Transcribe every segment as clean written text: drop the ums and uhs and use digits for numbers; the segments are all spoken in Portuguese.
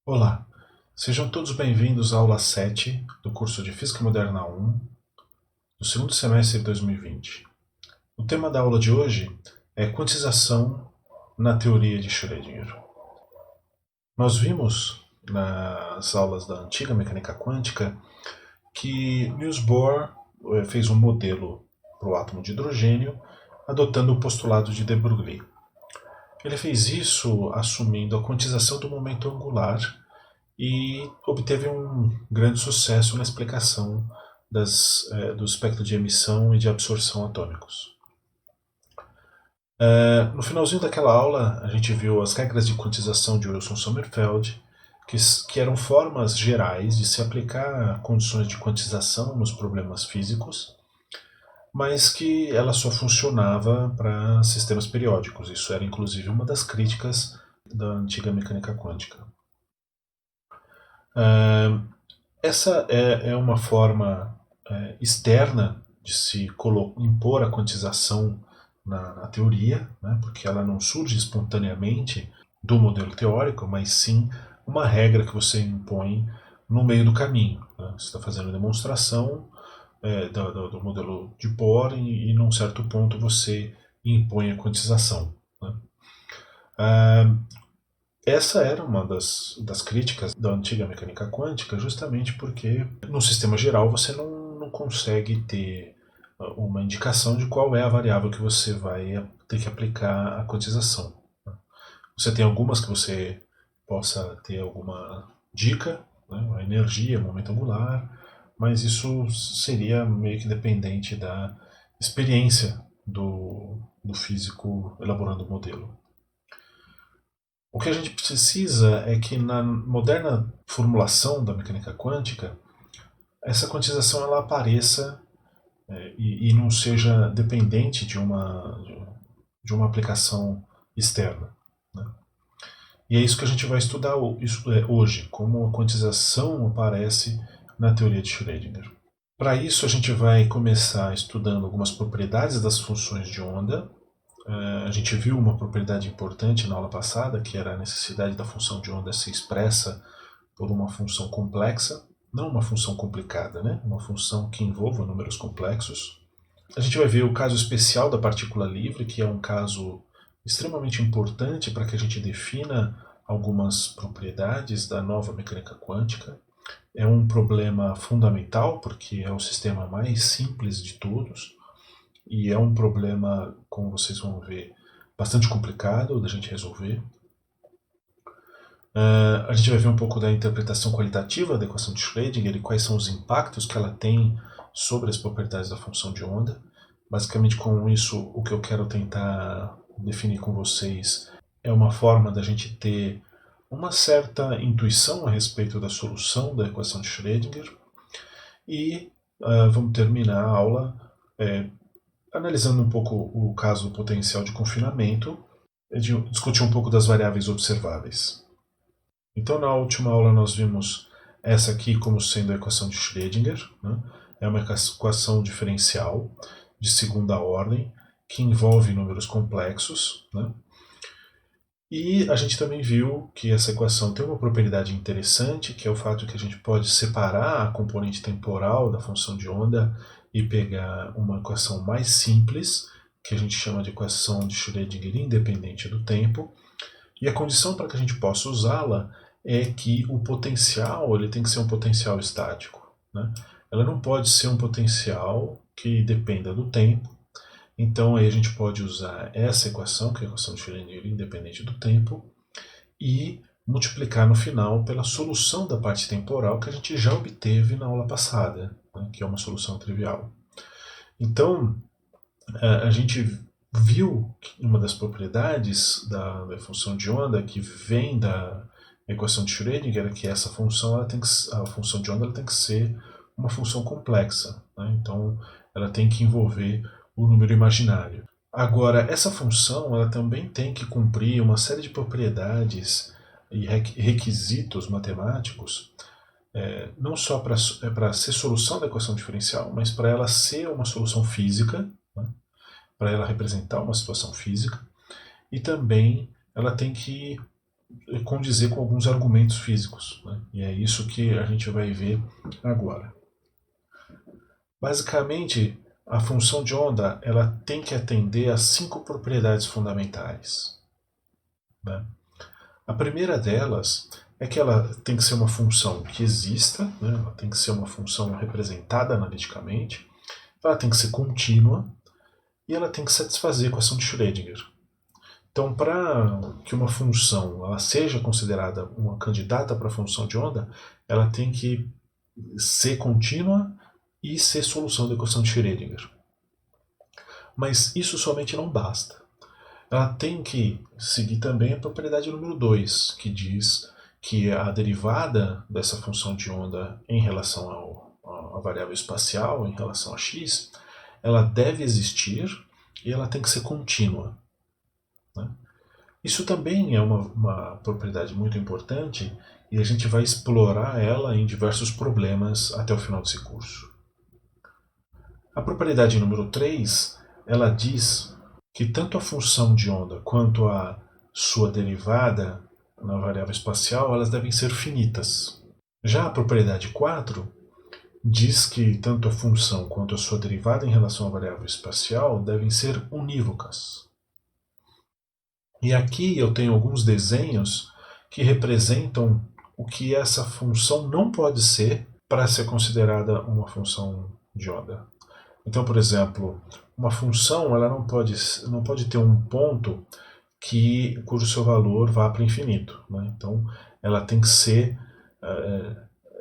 Olá, sejam todos bem-vindos à aula 7 do curso de Física Moderna 1, do segundo semestre de 2020. O tema da aula de hoje é quantização na teoria de Schrödinger. Nós vimos nas aulas da antiga mecânica quântica que Niels Bohr fez um modelo para o átomo de hidrogênio adotando o postulado de de Broglie. Ele fez isso assumindo a quantização do momento angular e obteve um grande sucesso na explicação do espectro de emissão e de absorção atômicos. No finalzinho daquela aula, a gente viu as regras de quantização de Wilson Sommerfeld, que eram formas gerais de se aplicar condições de quantização nos problemas físicos, mas que ela só funcionava para sistemas periódicos. Isso era inclusive uma das críticas da antiga mecânica quântica. Essa é uma forma externa de se impor a quantização na teoria, né, porque ela não surge espontaneamente do modelo teórico, mas sim uma regra que você impõe no meio do caminho. Né? Você está fazendo a demonstração do modelo de Bohr e, num certo ponto, você impõe a quantização. Né? Essa era uma das críticas da antiga mecânica quântica, justamente porque no sistema geral você não consegue ter uma indicação de qual é a variável que você vai ter que aplicar a quantização. Você tem algumas que você possa ter alguma dica, né, a energia, momento angular, mas isso seria meio que dependente da experiência do físico elaborando o modelo. O que a gente precisa é que na moderna formulação da mecânica quântica, essa quantização ela apareça e não seja dependente de uma aplicação externa. Né? E é isso que a gente vai estudar hoje, como a quantização aparece na teoria de Schrödinger. Para isso, a gente vai começar estudando algumas propriedades das funções de onda. A gente viu uma propriedade importante na aula passada, que era a necessidade da função de onda ser expressa por uma função complexa, não uma função complicada, né? Uma função que envolva números complexos. A gente vai ver o caso especial da partícula livre, que é um caso extremamente importante para que a gente defina algumas propriedades da nova mecânica quântica. É um problema fundamental, porque é o sistema mais simples de todos, e é um problema, como vocês vão ver, bastante complicado da gente resolver. A gente vai ver um pouco da interpretação qualitativa da equação de Schrödinger e quais são os impactos que ela tem sobre as propriedades da função de onda. Basicamente, com isso, o que eu quero tentar definir com vocês é uma forma da gente ter uma certa intuição a respeito da solução da equação de Schrödinger e vamos terminar a aula analisando um pouco o caso potencial de confinamento e discutir um pouco das variáveis observáveis. Então, na última aula, nós vimos essa aqui como sendo a equação de Schrödinger. Né? É uma equação diferencial de segunda ordem que envolve números complexos. Né? E a gente também viu que essa equação tem uma propriedade interessante, que é o fato que a gente pode separar a componente temporal da função de onda e pegar uma equação mais simples, que a gente chama de equação de Schrödinger independente do tempo. E a condição para que a gente possa usá-la é que o potencial ele tem que ser um potencial estático. Né? Ela não pode ser um potencial que dependa do tempo. Então aí a gente pode usar essa equação, que é a equação de Schrödinger independente do tempo, e multiplicar no final pela solução da parte temporal que a gente já obteve na aula passada, né? Que é uma solução trivial. Então, a gente viu que uma das propriedades da função de onda que vem da equação de Schrödinger é que essa função, a função de onda ela tem que ser uma função complexa. Né? Então, ela tem que envolver o número imaginário. Agora, essa função ela também tem que cumprir uma série de propriedades e requisitos matemáticos, não só para ser solução da equação diferencial, mas para ela ser uma solução física, né? Para ela representar uma situação física, e também ela tem que condizer com alguns argumentos físicos, né? E é isso que a gente vai ver agora. Basicamente, a função de onda ela tem que atender a 5 propriedades fundamentais, né? A primeira delas é que ela tem que ser uma função que exista, né? Ela tem que ser uma função representada analiticamente, ela tem que ser contínua e ela tem que satisfazer a equação de Schrödinger. Então, para que uma função ela seja considerada uma candidata para a função de onda, ela tem que ser contínua e ser solução da equação de Schrödinger. Mas isso somente não basta. Ela tem que seguir também a propriedade número 2, que diz que a derivada dessa função de onda em relação à variável espacial, em relação a x, ela deve existir e ela tem que ser contínua, né? Isso também é uma propriedade muito importante e a gente vai explorar ela em diversos problemas até o final desse curso. A propriedade número 3, ela diz que tanto a função de onda quanto a sua derivada na variável espacial, elas devem ser finitas. Já a propriedade 4 diz que tanto a função quanto a sua derivada em relação à variável espacial devem ser unívocas. E aqui eu tenho alguns desenhos que representam o que essa função não pode ser para ser considerada uma função de onda. Então, por exemplo, uma função ela não pode ter um ponto cujo seu valor vá para o infinito, né? Então, ela tem que ser...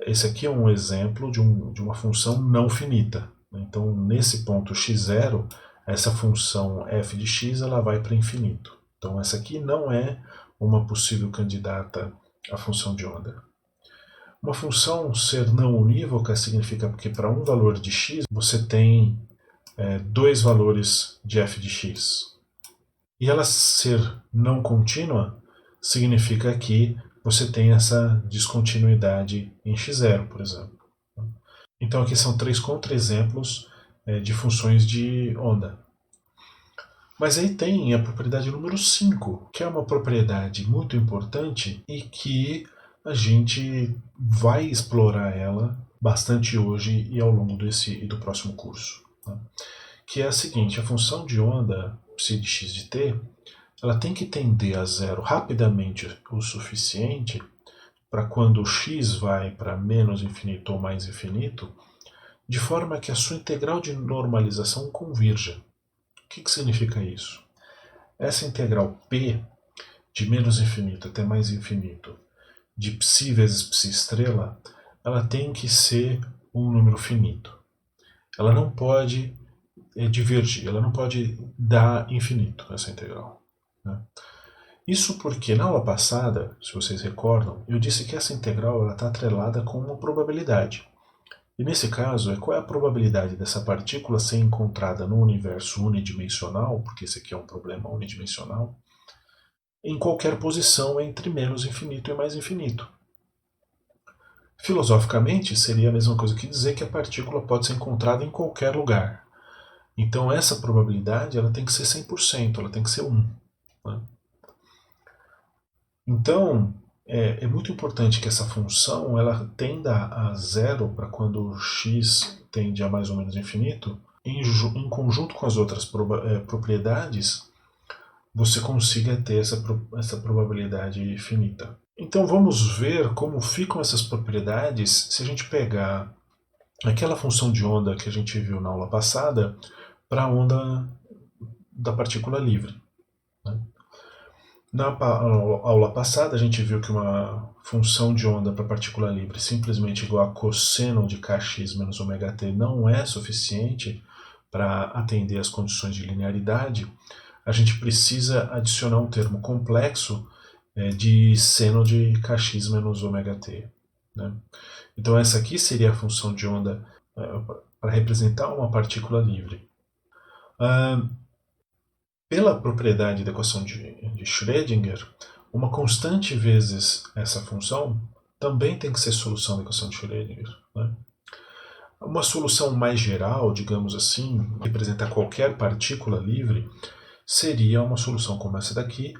esse aqui é um exemplo de uma função não finita. Então, nesse ponto x0, essa função f de x ela vai para infinito. Então, essa aqui não é uma possível candidata à função de onda. Uma função ser não unívoca significa que para um valor de x você tem dois valores de f de x. E ela ser não contínua significa que você tem essa descontinuidade em x0, por exemplo. Então aqui são 3 contra-exemplos de funções de onda. Mas aí tem a propriedade número 5, que é uma propriedade muito importante e que a gente vai explorar ela bastante hoje e ao longo desse e do próximo curso, né? Que é a seguinte: a função de onda psi de x de t, ela tem que tender a zero rapidamente o suficiente para quando o x vai para menos infinito ou mais infinito, de forma que a sua integral de normalização convirja. O que significa isso? Essa integral p de menos infinito até mais infinito de psi vezes psi estrela, ela tem que ser um número finito. Ela não pode divergir, ela não pode dar infinito, essa integral, né? Isso porque na aula passada, se vocês recordam, eu disse que essa integral está atrelada com uma probabilidade. E nesse caso, qual é a probabilidade dessa partícula ser encontrada no universo unidimensional, porque esse aqui é um problema unidimensional, em qualquer posição entre menos infinito e mais infinito. Filosoficamente, seria a mesma coisa que dizer que a partícula pode ser encontrada em qualquer lugar. Então essa probabilidade ela tem que ser 100%, ela tem que ser 1. Né? Então é muito importante que essa função ela tenda a zero para quando x tende a mais ou menos infinito, em conjunto com as outras propriedades, você consiga ter essa probabilidade finita. Então vamos ver como ficam essas propriedades se a gente pegar aquela função de onda que a gente viu na aula passada para a onda da partícula livre, né? Na aula passada a gente viu que uma função de onda para partícula livre simplesmente igual a cosseno de kx menos ωt não é suficiente para atender às condições de linearidade. A gente precisa adicionar um termo complexo de seno de kx menos ωt, né? Então essa aqui seria a função de onda para representar uma partícula livre. Pela propriedade da equação de Schrödinger, uma constante vezes essa função também tem que ser solução da equação de Schrödinger, né? Uma solução mais geral, digamos assim, representar qualquer partícula livre, seria uma solução como essa daqui,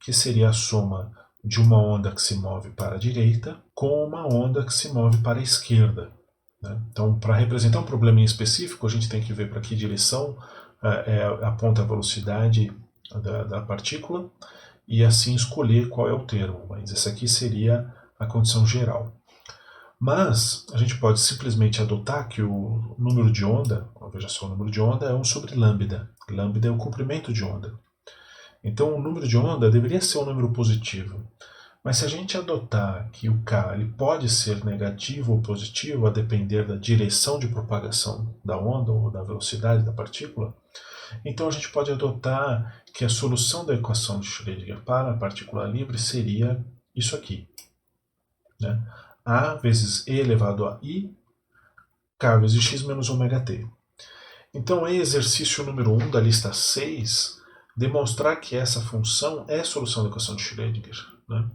que seria a soma de uma onda que se move para a direita com uma onda que se move para a esquerda. Né? Então, para representar um problema em específico, a gente tem que ver para que direção aponta a velocidade da partícula e assim escolher qual é o termo. Mas essa aqui seria a condição geral. Mas a gente pode simplesmente adotar que o número de onda, veja só, o número de onda é 1 sobre lambda. Lambda é o comprimento de onda. Então o número de onda deveria ser um número positivo. Mas se a gente adotar que o K ele pode ser negativo ou positivo a depender da direção de propagação da onda ou da velocidade da partícula, então a gente pode adotar que a solução da equação de Schrödinger para a partícula livre seria isso aqui. Né? A vezes e elevado a i, k vezes x menos ômega t. Então é exercício número 1 da lista 6 demonstrar que essa função é a solução da equação de Schrödinger. Né?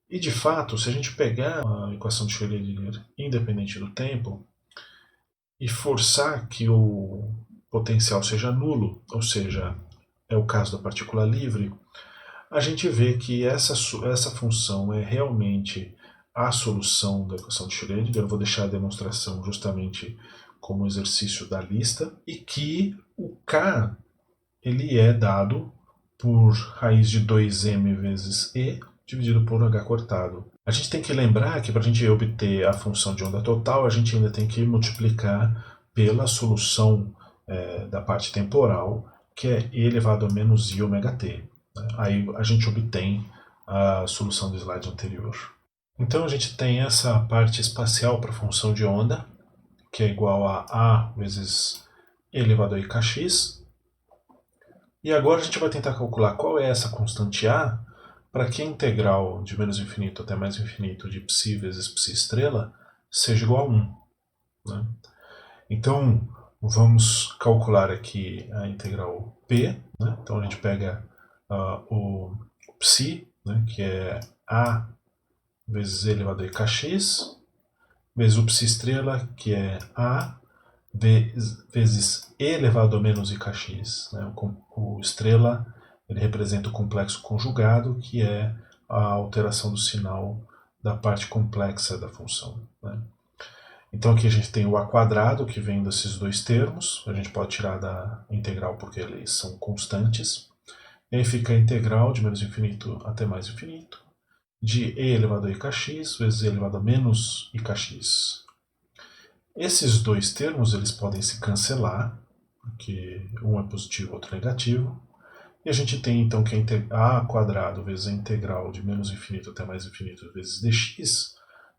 E de fato, se a gente pegar a equação de Schrödinger independente do tempo e forçar que o potencial seja nulo, ou seja, é o caso da partícula livre, a gente vê que essa função é realmente a solução da equação de Schrödinger. Eu vou deixar a demonstração justamente como exercício da lista, e que o K ele é dado por raiz de 2m vezes e dividido por h cortado. A gente tem que lembrar que para a gente obter a função de onda total, a gente ainda tem que multiplicar pela solução da parte temporal, que é e elevado a menos i ômega t. Aí a gente obtém a solução do slide anterior. Então a gente tem essa parte espacial para a função de onda, que é igual a vezes e elevado a ikx. E agora a gente vai tentar calcular qual é essa constante a para que a integral de menos infinito até mais infinito de psi vezes psi estrela seja igual a 1. Né? Então vamos calcular aqui a integral p. Né? Então a gente pega o psi, né, que é a vezes e elevado a ikx, vezes o psi estrela, que é a vezes e elevado a menos ikx. Né? O estrela ele representa o complexo conjugado, que é a alteração do sinal da parte complexa da função. Né? Então aqui a gente tem o a quadrado, que vem desses dois termos. A gente pode tirar da integral porque eles são constantes. E aí fica a integral de menos infinito até mais infinito, de e elevado a ikx vezes e elevado a menos ikx. Esses dois termos eles podem se cancelar, porque um é positivo e outro é negativo. E a gente tem então que a quadrado vezes a integral de menos infinito até mais infinito vezes dx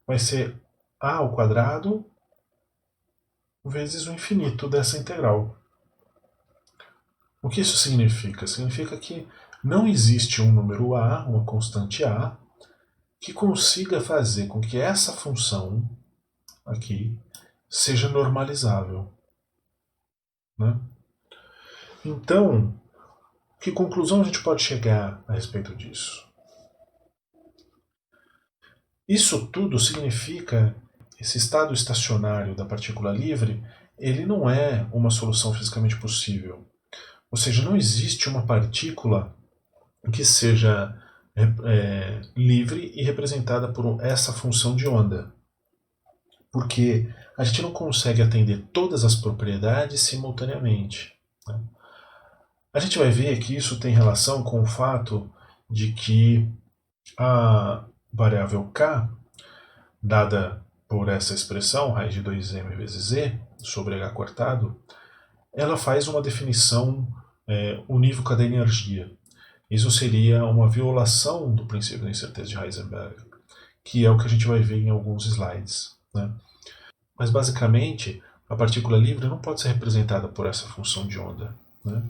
vai ser a ao quadrado vezes o infinito dessa integral. O que isso significa? Significa que não existe um número a, uma constante a, que consiga fazer com que essa função aqui seja normalizável. Né? Então, que conclusão a gente pode chegar a respeito disso? Isso tudo significa que esse estado estacionário da partícula livre ele não é uma solução fisicamente possível. Ou seja, não existe uma partícula que seja livre e representada por essa função de onda. Porque a gente não consegue atender todas as propriedades simultaneamente. Né? A gente vai ver que isso tem relação com o fato de que a variável k, dada por essa expressão, raiz de 2m vezes e, sobre h cortado, ela faz uma definição unívoca da energia. Isso seria uma violação do princípio da incerteza de Heisenberg, que é o que a gente vai ver em alguns slides. Né? Mas basicamente, a partícula livre não pode ser representada por essa função de onda. Né?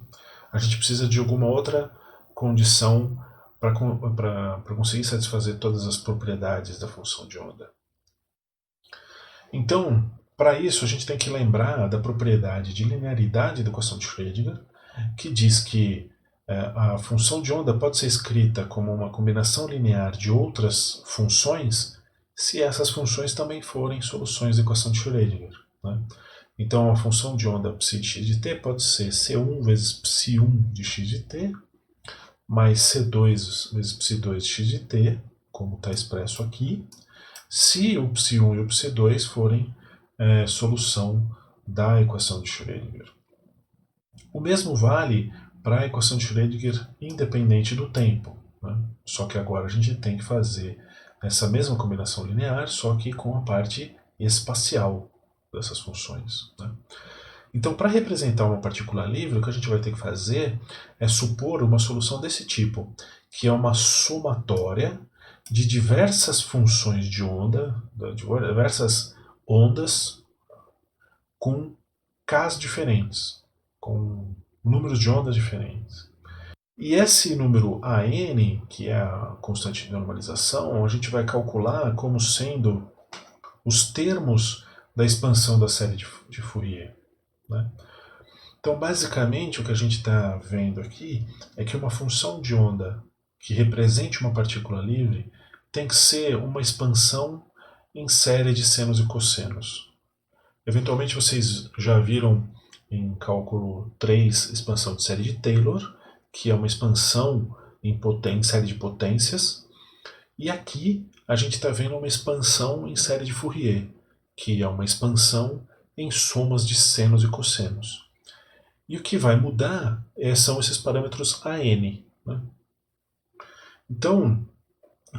A gente precisa de alguma outra condição para conseguir satisfazer todas as propriedades da função de onda. Então, para isso, a gente tem que lembrar da propriedade de linearidade da equação de Schrödinger, que diz que a função de onda pode ser escrita como uma combinação linear de outras funções se essas funções também forem soluções da equação de Schrödinger. Né? Então, a função de onda psi de x de t pode ser c1 vezes psi1 de x de t, mais C2 vezes Psi2 x de t, como está expresso aqui, se o Psi1 e o Psi2 forem solução da equação de Schrödinger. O mesmo vale para a equação de Schrödinger independente do tempo, né? Só que agora a gente tem que fazer essa mesma combinação linear, só que com a parte espacial dessas funções, né? Então, para representar uma partícula livre, o que a gente vai ter que fazer é supor uma solução desse tipo, que é uma somatória de diversas funções de onda, de diversas ondas com Ks diferentes, com números de ondas diferentes. E esse número AN, que é a constante de normalização, a gente vai calcular como sendo os termos da expansão da série de Fourier, né? Então, basicamente, o que a gente está vendo aqui é que uma função de onda que represente uma partícula livre tem que ser uma expansão em série de senos e cossenos. Eventualmente, vocês já viram em cálculo 3 expansão de série de Taylor, que é uma expansão em série de potências. E aqui a gente está vendo uma expansão em série de Fourier, que é uma expansão em somas de senos e cossenos. E o que vai mudar são esses parâmetros AN, né? Então,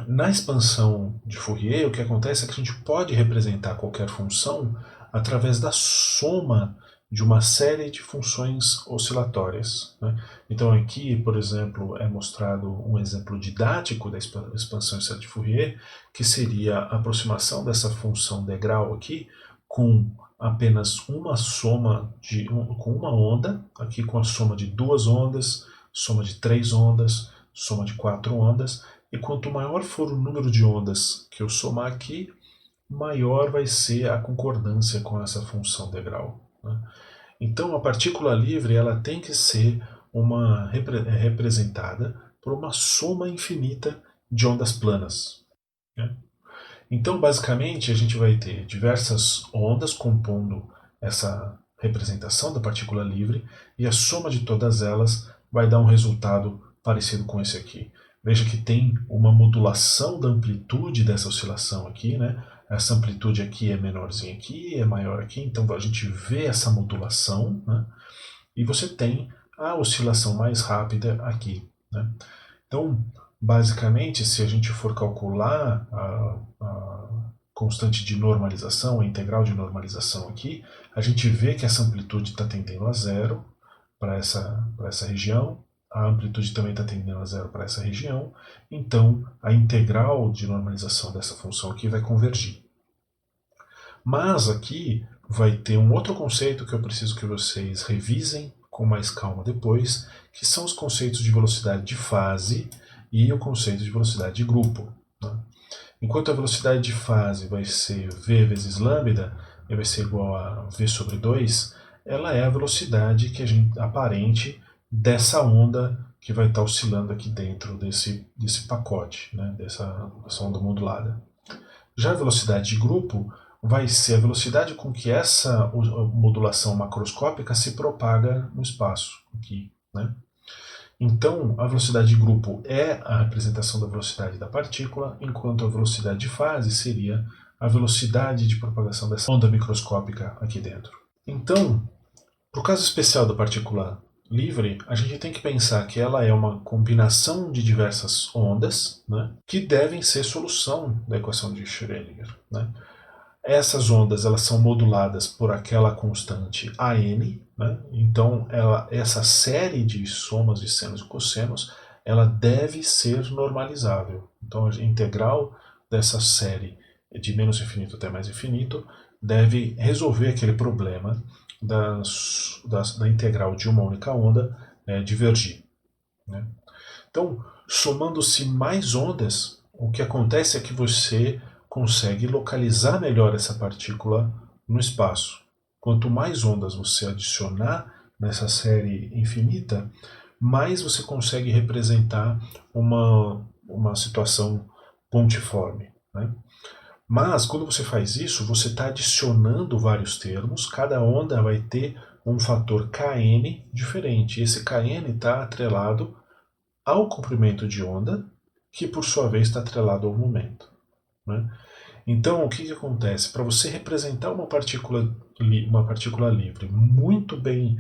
na expansão de Fourier, o que acontece é que a gente pode representar qualquer função através da soma de uma série de funções oscilatórias, né? Então aqui, por exemplo, é mostrado um exemplo didático da expansão em série de Fourier, que seria a aproximação dessa função degrau aqui com apenas uma soma com uma onda, aqui com a soma de duas ondas, soma de três ondas, soma de quatro ondas, e quanto maior for o número de ondas que eu somar aqui, maior vai ser a concordância com essa função degrau, né? Então a partícula livre ela tem que ser representada por uma soma infinita de ondas planas, né? Então, basicamente, a gente vai ter diversas ondas compondo essa representação da partícula livre e a soma de todas elas vai dar um resultado parecido com esse aqui. Veja que tem uma modulação da amplitude dessa oscilação aqui, né? Essa amplitude aqui é menorzinha aqui, é maior aqui, então a gente vê essa modulação, né? E você tem a oscilação mais rápida aqui, né? Então, basicamente, se a gente for calcular a constante de normalização, a integral de normalização aqui, a gente vê que essa amplitude está tendendo a zero para essa região, a amplitude também está tendendo a zero para essa região, então a integral de normalização dessa função aqui vai convergir. Mas aqui vai ter um outro conceito que eu preciso que vocês revisem com mais calma depois, que são os conceitos de velocidade de fase e o conceito de velocidade de grupo, né? Enquanto a velocidade de fase vai ser v vezes lambda, e vai ser igual a v sobre 2, ela é a velocidade aparente dessa onda que vai estar oscilando aqui dentro desse pacote, né? dessa onda modulada. Já a velocidade de grupo vai ser a velocidade com que essa modulação macroscópica se propaga no espaço, aqui, né? Então, a velocidade de grupo é a representação da velocidade da partícula, enquanto a velocidade de fase seria a velocidade de propagação dessa onda microscópica aqui dentro. Então, para o caso especial da partícula livre, a gente tem que pensar que ela é uma combinação de diversas ondas, né, que devem ser solução da equação de Schrödinger, né? Essas ondas elas são moduladas por aquela constante AN, né? Então essa série de somas de senos e cossenos ela deve ser normalizável. Então a integral dessa série de menos infinito até mais infinito deve resolver aquele problema da integral de uma única onda divergir, né? Então, somando-se mais ondas, o que acontece é que você consegue localizar melhor essa partícula no espaço. Quanto mais ondas você adicionar nessa série infinita, mais você consegue representar uma situação pontiforme, né? Mas, quando você faz isso, você está adicionando vários termos, cada onda vai ter um fator Kn diferente. Esse Kn está atrelado ao comprimento de onda, que por sua vez está atrelado ao momento, né? Então, o que acontece? Para você representar uma partícula livre muito bem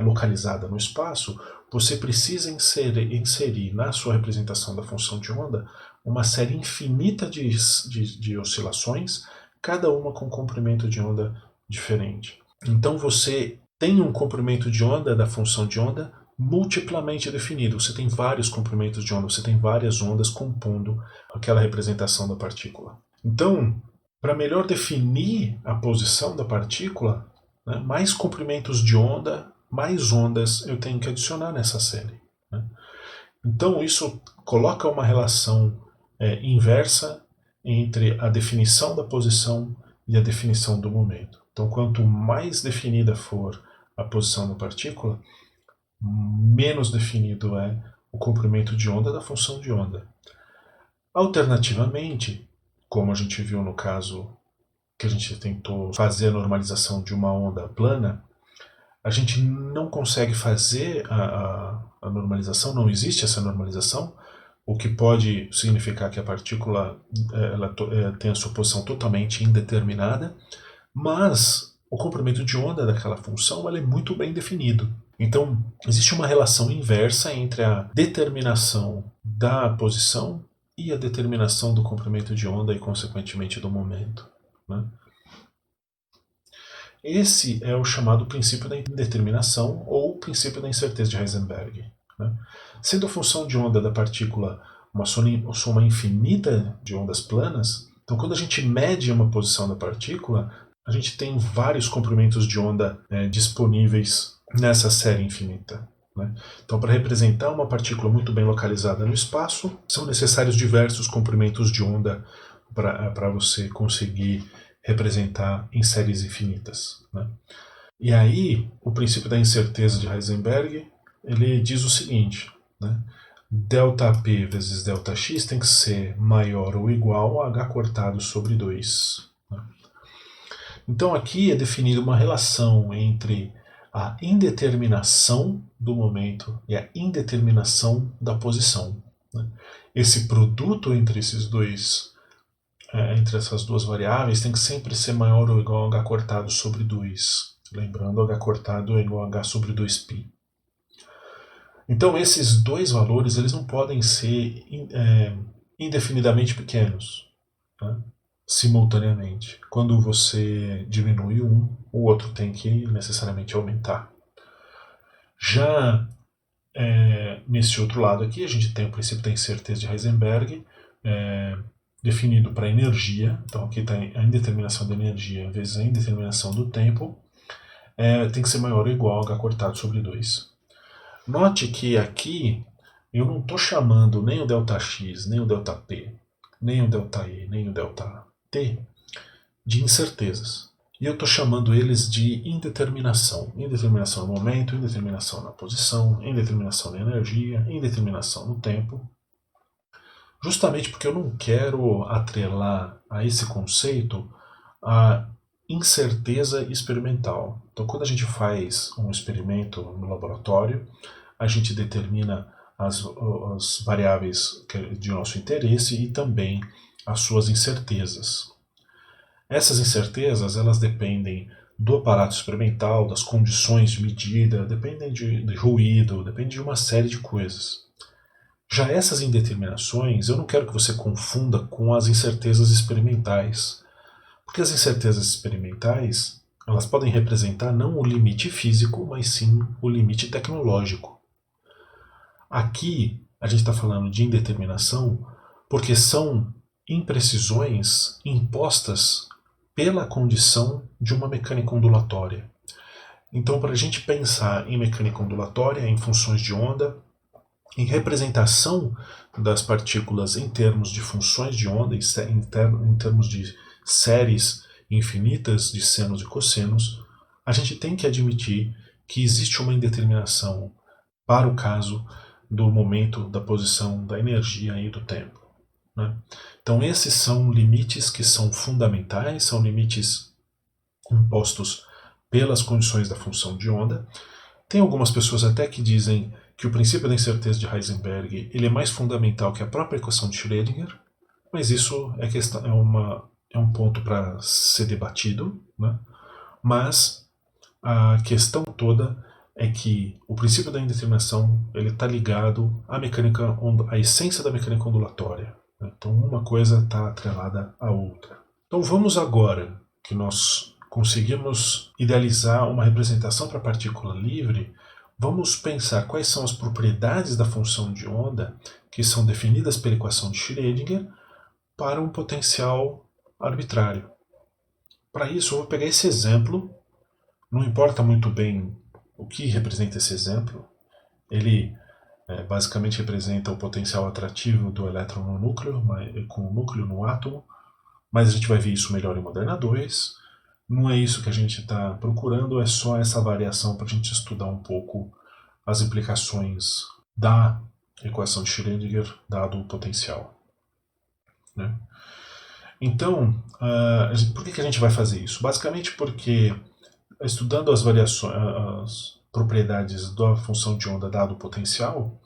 localizada no espaço, você precisa inserir na sua representação da função de onda uma série infinita de oscilações, cada uma com um comprimento de onda diferente. Então você tem um comprimento de onda da função de onda multiplamente definido. Você tem vários comprimentos de onda, você tem várias ondas compondo aquela representação da partícula. Então, para melhor definir a posição da partícula, né, mais comprimentos de onda, mais ondas eu tenho que adicionar nessa série, né? Então, isso coloca uma relação inversa entre a definição da posição e a definição do momento. Então, quanto mais definida for a posição da partícula, menos definido é o comprimento de onda da função de onda. Alternativamente, como a gente viu no caso que a gente tentou fazer a normalização de uma onda plana, a gente não consegue fazer a normalização, não existe essa normalização, o que pode significar que a partícula tem a sua posição totalmente indeterminada, mas o comprimento de onda daquela função é muito bem definido. Então, existe uma relação inversa entre a determinação da posição e a determinação do comprimento de onda e, consequentemente, do momento, né? Esse é o chamado princípio da indeterminação ou princípio da incerteza de Heisenberg, né? Sendo a função de onda da partícula uma soma infinita de ondas planas, então quando a gente mede uma posição da partícula, a gente tem vários comprimentos de onda disponíveis nessa série infinita, né? Então, para representar uma partícula muito bem localizada no espaço, são necessários diversos comprimentos de onda para você conseguir representar em séries infinitas, né? E aí, o princípio da incerteza de Heisenberg, ele diz o seguinte, né? Δp vezes Δx tem que ser maior ou igual a h cortado sobre 2. Né? Então aqui é definida uma relação entre a indeterminação do momento e a indeterminação da posição, né? Esse produto entre esses dois, entre essas duas variáveis, tem que sempre ser maior ou igual a h cortado sobre 2. Lembrando, h cortado é igual a h sobre 2π. Então esses dois valores eles não podem ser indefinidamente pequenos, né, simultaneamente. Quando você diminui um, o outro tem que necessariamente aumentar. Já nesse outro lado aqui, a gente tem o princípio da incerteza de Heisenberg, definido para energia. Então aqui está a indeterminação da energia vezes a indeterminação do tempo, tem que ser maior ou igual a h cortado sobre 2. Note que aqui eu não estou chamando nem o ΔX, nem o ΔP, nem o ΔE, nem o ΔT de incertezas. E eu estou chamando eles de indeterminação. Indeterminação no momento, indeterminação na posição, indeterminação na energia, indeterminação no tempo. Justamente porque eu não quero atrelar a esse conceito a incerteza experimental. Então, quando a gente faz um experimento no laboratório, a gente determina as variáveis de nosso interesse e também as suas incertezas. Essas incertezas elas dependem do aparato experimental, das condições de medida, dependem de ruído, dependem de uma série de coisas. Já essas indeterminações, eu não quero que você confunda com as incertezas experimentais. Porque as incertezas experimentais, elas podem representar não o limite físico, mas sim o limite tecnológico. Aqui, a gente está falando de indeterminação porque são imprecisões impostas pela condição de uma mecânica ondulatória. Então, para a gente pensar em mecânica ondulatória, em funções de onda, em representação das partículas em termos de funções de onda, em termos de séries infinitas de senos e cossenos, a gente tem que admitir que existe uma indeterminação para o caso do momento, da posição, da energia e do tempo, né? Então esses são limites que são fundamentais, são limites impostos pelas condições da função de onda. Tem algumas pessoas até que dizem que o princípio da incerteza de Heisenberg ele é mais fundamental que a própria equação de Schrödinger, mas isso é um ponto para ser debatido, né? Mas a questão toda é que o princípio da indeterminação ele está ligado à essência da mecânica ondulatória. Né? Então uma coisa está atrelada à outra. Então vamos agora que nós conseguimos idealizar uma representação para a partícula livre, vamos pensar quais são as propriedades da função de onda que são definidas pela equação de Schrödinger para um potencial arbitrário. Para isso eu vou pegar esse exemplo, não importa muito bem o que representa esse exemplo, ele basicamente representa o potencial atrativo do elétron no núcleo, com o núcleo no átomo, mas a gente vai ver isso melhor em Moderna 2. Não é isso que a gente está procurando, é só essa variação para a gente estudar um pouco as implicações da equação de Schrödinger dado o potencial. Né? Então, por que a gente vai fazer isso? Basicamente porque, estudando as variações, as propriedades da função de onda dado o potencial,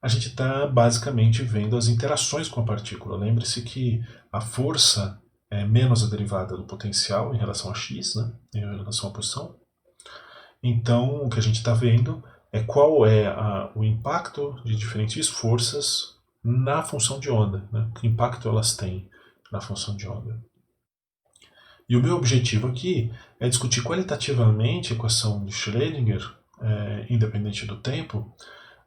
a gente está basicamente vendo as interações com a partícula. Lembre-se que a força é menos a derivada do potencial em relação a x, né, em relação à posição. Então, o que a gente está vendo é qual é o impacto de diferentes forças na função de onda, né, que impacto elas têm na função de onda. E o meu objetivo aqui é discutir qualitativamente a equação de Schrödinger, independente do tempo,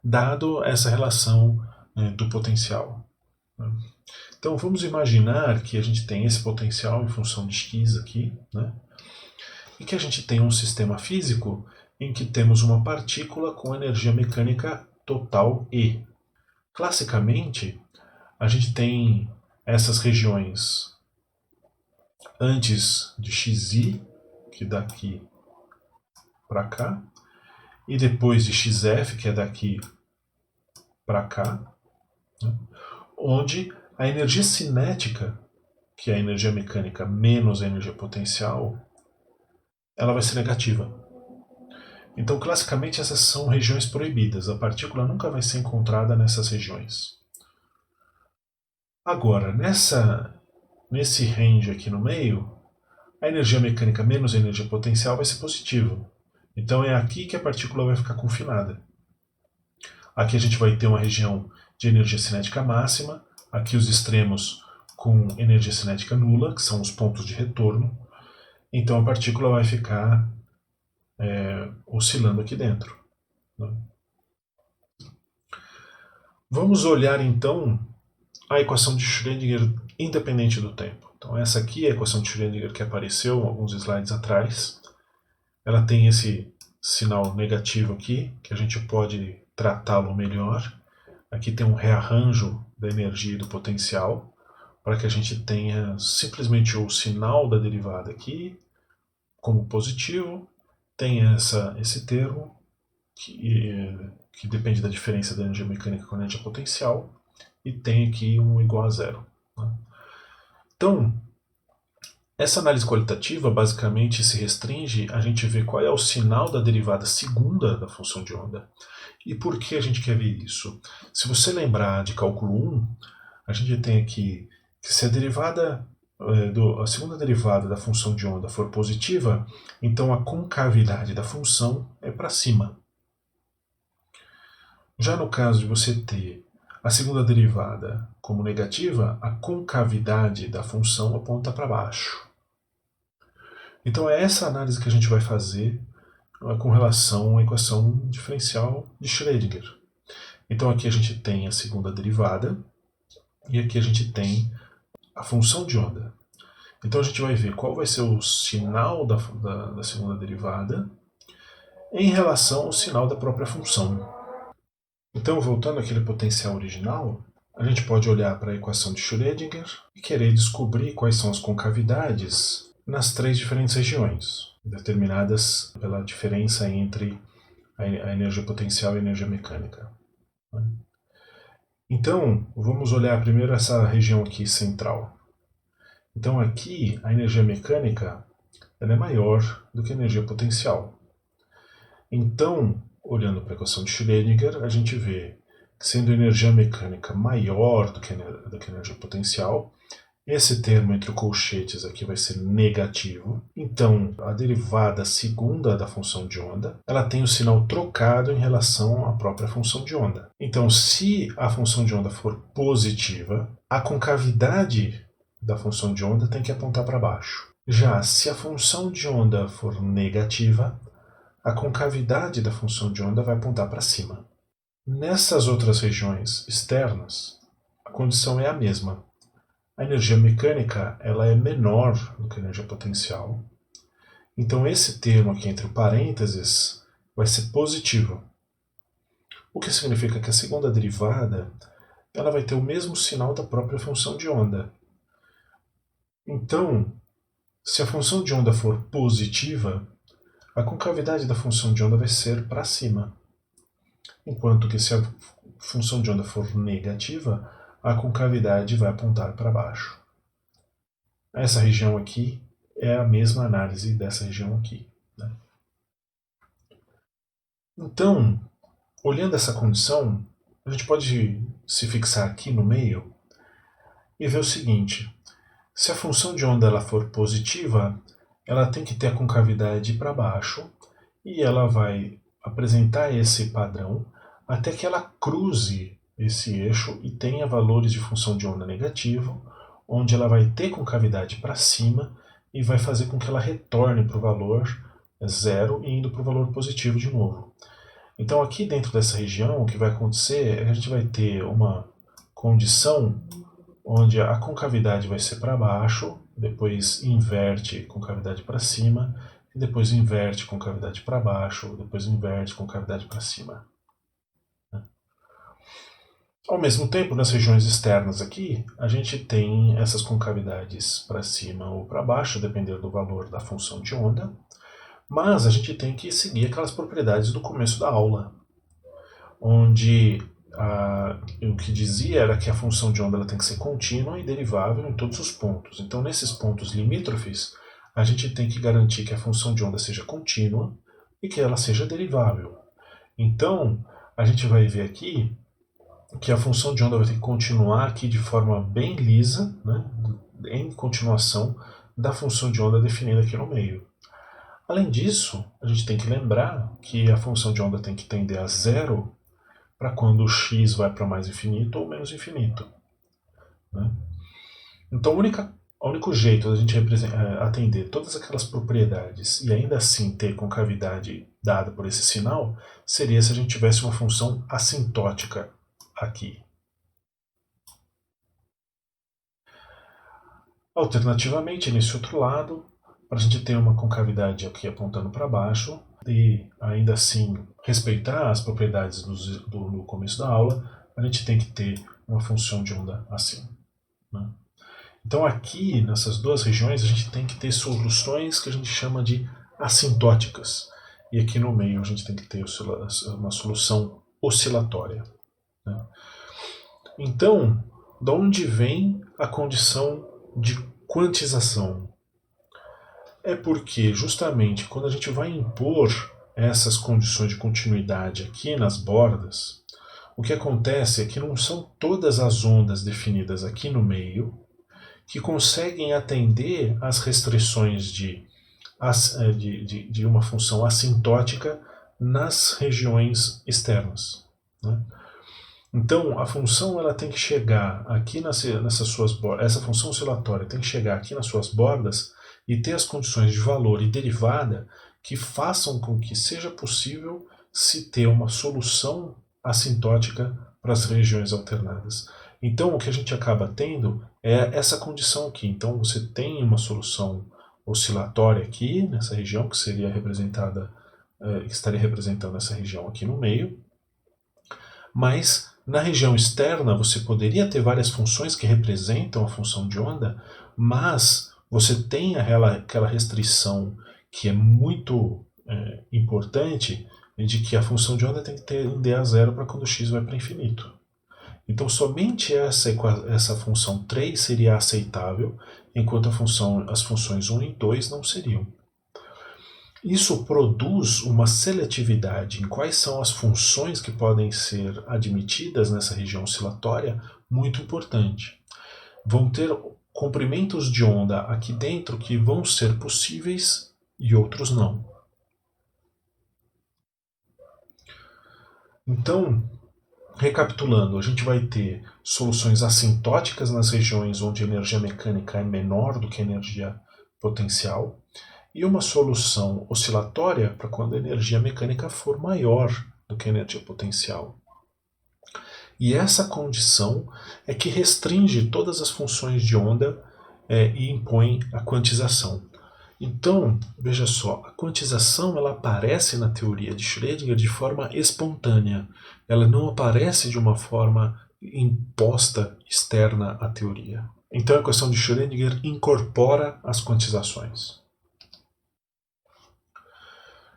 dado essa relação do potencial. Né. Então vamos imaginar que a gente tem esse potencial em função de x aqui, né? E que a gente tem um sistema físico em que temos uma partícula com energia mecânica total E. Classicamente, a gente tem essas regiões antes de xi, que é daqui para cá, e depois de xf, que é daqui para cá, né? Onde a energia cinética, que é a energia mecânica menos a energia potencial, ela vai ser negativa. Então, classicamente, essas são regiões proibidas. A partícula nunca vai ser encontrada nessas regiões. Agora, nesse range aqui no meio, a energia mecânica menos a energia potencial vai ser positiva. Então, é aqui que a partícula vai ficar confinada. Aqui a gente vai ter uma região de energia cinética máxima, aqui os extremos com energia cinética nula, que são os pontos de retorno. Então a partícula vai ficar oscilando aqui dentro. Né? Vamos olhar então a equação de Schrödinger independente do tempo. Então essa aqui é a equação de Schrödinger que apareceu alguns slides atrás. Ela tem esse sinal negativo aqui, que a gente pode tratá-lo melhor. Aqui tem um rearranjo da energia e do potencial, para que a gente tenha simplesmente o sinal da derivada aqui como positivo, tem esse termo que depende da diferença da energia mecânica com a energia potencial, e tem aqui um igual a zero. Né? Então, essa análise qualitativa basicamente se restringe a gente ver qual é o sinal da derivada segunda da função de onda. E por que a gente quer ver isso? Se você lembrar de cálculo 1, a gente tem aqui que se a derivada a segunda derivada da função de onda for positiva, então a concavidade da função é para cima. Já no caso de você ter a segunda derivada como negativa, a concavidade da função aponta para baixo. Então é essa análise que a gente vai fazer com relação à equação diferencial de Schrödinger. Então aqui a gente tem a segunda derivada e aqui a gente tem a função de onda. Então a gente vai ver qual vai ser o sinal da segunda derivada em relação ao sinal da própria função. Então, voltando àquele potencial original, a gente pode olhar para a equação de Schrödinger e querer descobrir quais são as concavidades nas três diferentes regiões, determinadas pela diferença entre a energia potencial e a energia mecânica. Então, vamos olhar primeiro essa região aqui central. Então aqui a energia mecânica ela é maior do que a energia potencial. Então olhando para a equação de Schrödinger, a gente vê que, sendo energia mecânica maior do que a energia potencial, esse termo entre colchetes aqui vai ser negativo. Então, a derivada segunda da função de onda, ela tem o sinal trocado em relação à própria função de onda. Então, se a função de onda for positiva, a concavidade da função de onda tem que apontar para baixo. Já se a função de onda for negativa, a concavidade da função de onda vai apontar para cima. Nessas outras regiões externas, a condição é a mesma. A energia mecânica ela é menor do que a energia potencial. Então esse termo aqui entre parênteses vai ser positivo. O que significa que a segunda derivada ela vai ter o mesmo sinal da própria função de onda. Então, se a função de onda for positiva, a concavidade da função de onda vai ser para cima. Enquanto que se a função de onda for negativa, a concavidade vai apontar para baixo. Essa região aqui é a mesma análise dessa região aqui, né? Então, olhando essa condição, a gente pode se fixar aqui no meio e ver o seguinte: se a função de onda ela for positiva, ela tem que ter a concavidade para baixo e ela vai apresentar esse padrão até que ela cruze esse eixo e tenha valores de função de onda negativo, onde ela vai ter concavidade para cima e vai fazer com que ela retorne para o valor zero e indo para o valor positivo de novo. Então aqui dentro dessa região o que vai acontecer é que a gente vai ter uma condição onde a concavidade vai ser para baixo, depois inverte concavidade para cima, e depois inverte concavidade para baixo, depois inverte concavidade para cima. Ao mesmo tempo, nas regiões externas aqui, a gente tem essas concavidades para cima ou para baixo, dependendo do valor da função de onda, mas a gente tem que seguir aquelas propriedades do começo da aula, onde o que dizia era que a função de onda ela tem que ser contínua e derivável em todos os pontos. Então, nesses pontos limítrofes, a gente tem que garantir que a função de onda seja contínua e que ela seja derivável. Então, a gente vai ver aqui que a função de onda vai ter que continuar aqui de forma bem lisa, né, em continuação da função de onda definida aqui no meio. Além disso, a gente tem que lembrar que a função de onda tem que tender a zero para quando o x vai para mais infinito ou menos infinito, né? Então, o único jeito da gente atender todas aquelas propriedades e ainda assim ter concavidade dada por esse sinal seria se a gente tivesse uma função assintótica aqui. Alternativamente, nesse outro lado, para a gente ter uma concavidade aqui apontando para baixo e ainda assim respeitar as propriedades do começo da aula, a gente tem que ter uma função de onda assim, né? Então aqui, nessas duas regiões, a gente tem que ter soluções que a gente chama de assintóticas. E aqui no meio a gente tem que ter uma solução oscilatória, né? Então, de onde vem a condição de quantização? É porque, justamente, quando a gente vai impor essas condições de continuidade aqui nas bordas, o que acontece é que não são todas as ondas definidas aqui no meio que conseguem atender às restrições de uma função assintótica nas regiões externas, né? Então, a função ela tem que chegar aqui nessas suas bordas, essa função oscilatória tem que chegar aqui nas suas bordas e ter as condições de valor e derivada que façam com que seja possível se ter uma solução assintótica para as regiões alternadas. Então, o que a gente acaba tendo é essa condição aqui. Então, você tem uma solução oscilatória aqui, nessa região, que seria representada, que estaria representando essa região aqui no meio, mas na região externa você poderia ter várias funções que representam a função de onda, mas você tem aquela restrição que é muito importante, de que a função de onda tem que tender a zero para quando x vai para infinito. Então somente essa função 3 seria aceitável, enquanto as funções 1 e 2 não seriam. Isso produz uma seletividade em quais são as funções que podem ser admitidas nessa região oscilatória muito importante. Vão ter comprimentos de onda aqui dentro que vão ser possíveis e outros não. Então, recapitulando, a gente vai ter soluções assintóticas nas regiões onde a energia mecânica é menor do que a energia potencial, e uma solução oscilatória para quando a energia mecânica for maior do que a energia potencial. E essa condição é que restringe todas as funções de onda e impõe a quantização. Então, veja só, a quantização ela aparece na teoria de Schrödinger de forma espontânea. Ela não aparece de uma forma imposta externa à teoria. Então a equação de Schrödinger incorpora as quantizações.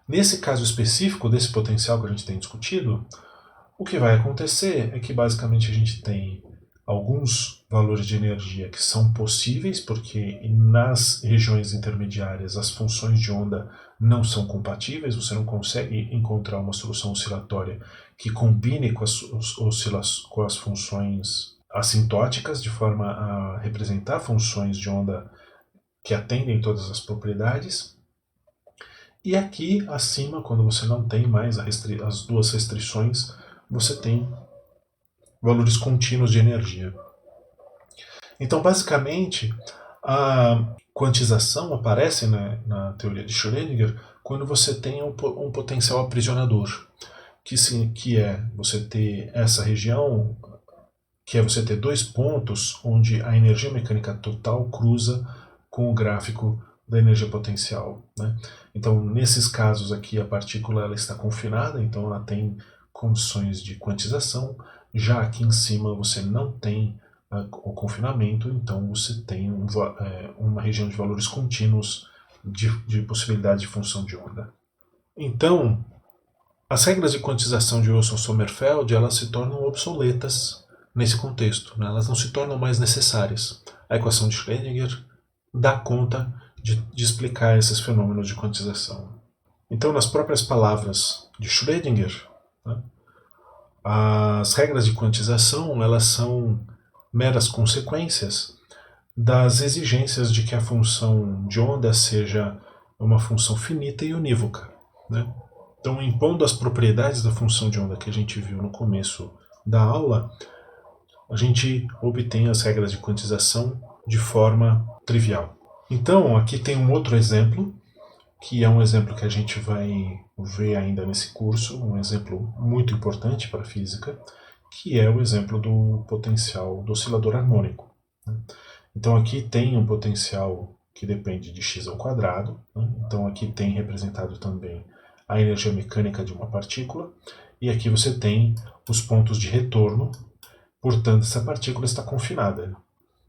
Nesse caso específico desse potencial que a gente tem discutido, o que vai acontecer é que basicamente a gente tem alguns valores de energia que são possíveis, porque nas regiões intermediárias as funções de onda não são compatíveis, você não consegue encontrar uma solução oscilatória que combine com as funções assintóticas, de forma a representar funções de onda que atendem todas as propriedades. E aqui acima, quando você não tem mais as duas restrições, você tem valores contínuos de energia. Então, basicamente, a quantização aparece na teoria de Schrödinger quando você tem um potencial aprisionador, que é você ter essa região, que é você ter dois pontos onde a energia mecânica total cruza com o gráfico da energia potencial. Né? Então, nesses casos aqui, a partícula ela está confinada, então ela tem condições de quantização. Já aqui em cima você não tem o confinamento, então você tem uma região de valores contínuos de possibilidade de função de onda. Então, as regras de quantização de Wilson-Sommerfeld elas se tornam obsoletas nesse contexto, né? Elas não se tornam mais necessárias. A equação de Schrödinger dá conta de explicar esses fenômenos de quantização. Então, nas próprias palavras de Schrödinger, né, as regras de quantização elas são meras consequências das exigências de que a função de onda seja uma função finita e unívoca. Né? Então, impondo as propriedades da função de onda que a gente viu no começo da aula, a gente obtém as regras de quantização de forma trivial. Então, aqui tem um outro exemplo, que é um exemplo que a gente vai ver ainda nesse curso, um exemplo muito importante para a física, que é o exemplo do potencial do oscilador harmônico. Então aqui tem um potencial que depende de x ao quadrado, né? Então aqui tem representado também a energia mecânica de uma partícula, e aqui você tem os pontos de retorno, portanto essa partícula está confinada.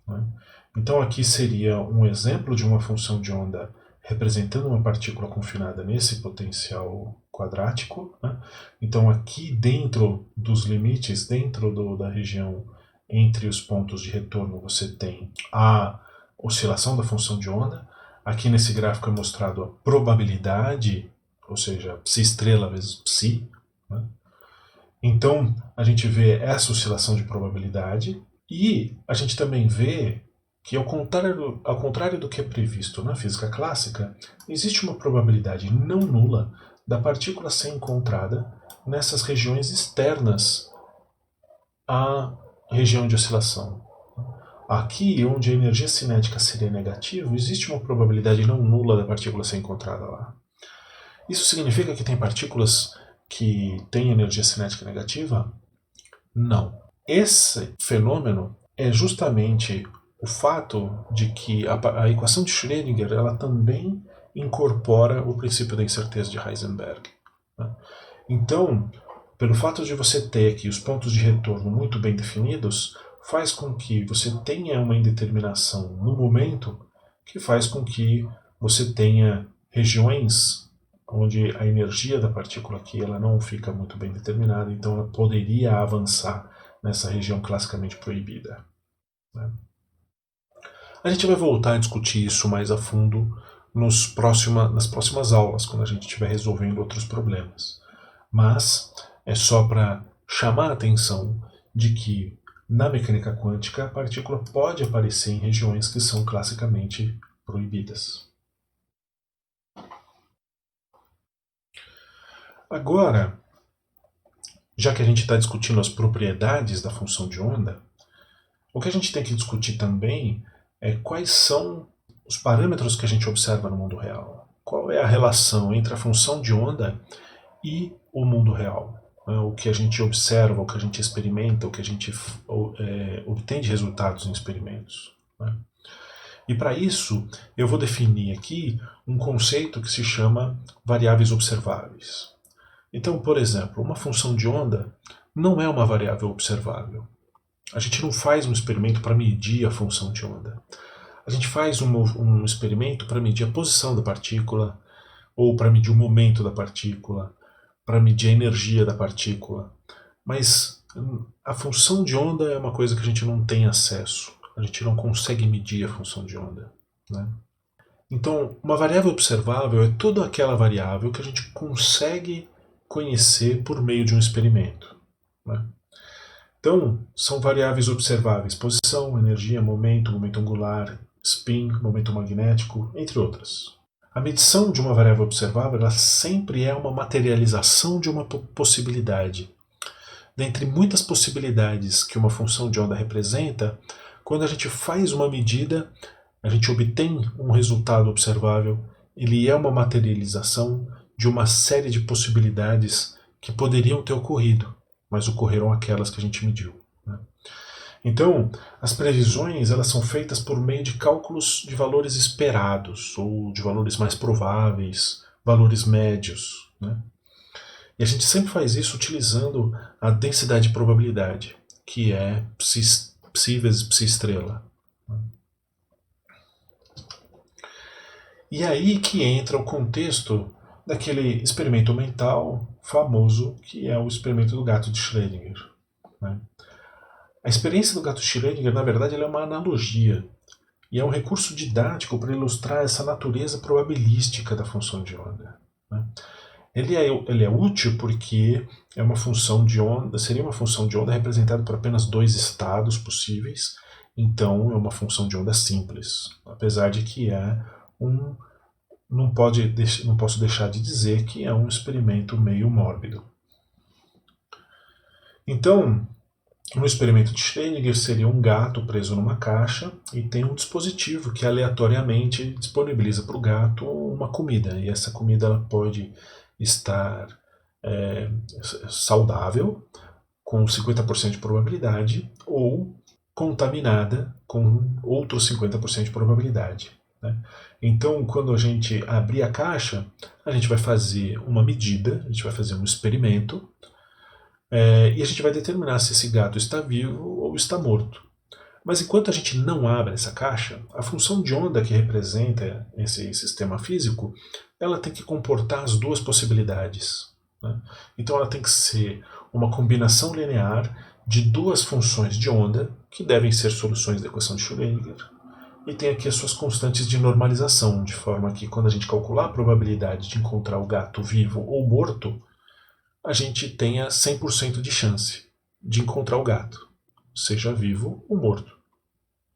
Né? Então aqui seria um exemplo de uma função de onda representando uma partícula confinada nesse potencial quadrático. Né? Então aqui dentro dos limites, dentro da região entre os pontos de retorno, você tem a oscilação da função de onda. Aqui nesse gráfico é mostrado a probabilidade, ou seja, psi estrela vezes psi. Né? Então a gente vê essa oscilação de probabilidade e a gente também vê que, ao contrário do que é previsto na física clássica, existe uma probabilidade não nula da partícula ser encontrada nessas regiões externas à região de oscilação. Aqui, onde a energia cinética seria negativa, existe uma probabilidade não nula da partícula ser encontrada lá. Isso significa que tem partículas que têm energia cinética negativa? Não. Esse fenômeno é justamente o fato de que a equação de Schrödinger ela também incorpora o princípio da incerteza de Heisenberg. Né? Então, pelo fato de você ter aqui os pontos de retorno muito bem definidos, faz com que você tenha uma indeterminação no momento que faz com que você tenha regiões onde a energia da partícula aqui ela não fica muito bem determinada, então ela poderia avançar nessa região classicamente proibida. Né? A gente vai voltar a discutir isso mais a fundo nas próximas aulas, quando a gente estiver resolvendo outros problemas. Mas é só para chamar a atenção de que na mecânica quântica a partícula pode aparecer em regiões que são classicamente proibidas. Agora, já que a gente está discutindo as propriedades da função de onda, o que a gente tem que discutir também é quais são os parâmetros que a gente observa no mundo real. Qual é a relação entre a função de onda e o mundo real? O que a gente observa, o que a gente experimenta, o que a gente obtém de resultados em experimentos. E para isso, eu vou definir aqui um conceito que se chama variáveis observáveis. Então, por exemplo, uma função de onda não é uma variável observável. A gente não faz um experimento para medir a função de onda. A gente faz um experimento para medir a posição da partícula, ou para medir o momento da partícula, para medir a energia da partícula. Mas a função de onda é uma coisa que a gente não tem acesso. A gente não consegue medir a função de onda. Né? Então, uma variável observável é toda aquela variável que a gente consegue conhecer por meio de um experimento. Né? Então, são variáveis observáveis: posição, energia, momento angular, spin, momento magnético, entre outras. A medição de uma variável observável ela sempre é uma materialização de uma possibilidade. Dentre muitas possibilidades que uma função de onda representa, quando a gente faz uma medida, a gente obtém um resultado observável, ele é uma materialização de uma série de possibilidades que poderiam ter ocorrido, mas ocorreram aquelas que a gente mediu. Né? Então, as previsões elas são feitas por meio de cálculos de valores esperados, ou de valores mais prováveis, valores médios. Né? E a gente sempre faz isso utilizando a densidade de probabilidade, que é psi vezes psi estrela. E aí que entra o contexto daquele experimento mental famoso que é o experimento do gato de Schrödinger. Né? A experiência do gato de Schrödinger, na verdade, é uma analogia e é um recurso didático para ilustrar essa natureza probabilística da função de onda. Né? Ele é útil porque é uma função de onda, seria uma função de onda representada por apenas dois estados possíveis, então é uma função de onda simples, apesar de que não posso deixar de dizer que é um experimento meio mórbido. Então, no experimento de Schrödinger seria um gato preso numa caixa e tem um dispositivo que aleatoriamente disponibiliza para o gato uma comida, e essa comida ela pode estar saudável, com 50% de probabilidade, ou contaminada com outros 50% de probabilidade. Né? Então, quando a gente abrir a caixa, a gente vai fazer uma medida, a gente vai fazer um experimento, e a gente vai determinar se esse gato está vivo ou está morto. Mas enquanto a gente não abre essa caixa, a função de onda que representa esse sistema físico, ela tem que comportar as duas possibilidades. Né? Então ela tem que ser uma combinação linear de duas funções de onda, que devem ser soluções da equação de Schrödinger, e tem aqui as suas constantes de normalização, de forma que quando a gente calcular a probabilidade de encontrar o gato vivo ou morto, a gente tenha 100% de chance de encontrar o gato, seja vivo ou morto.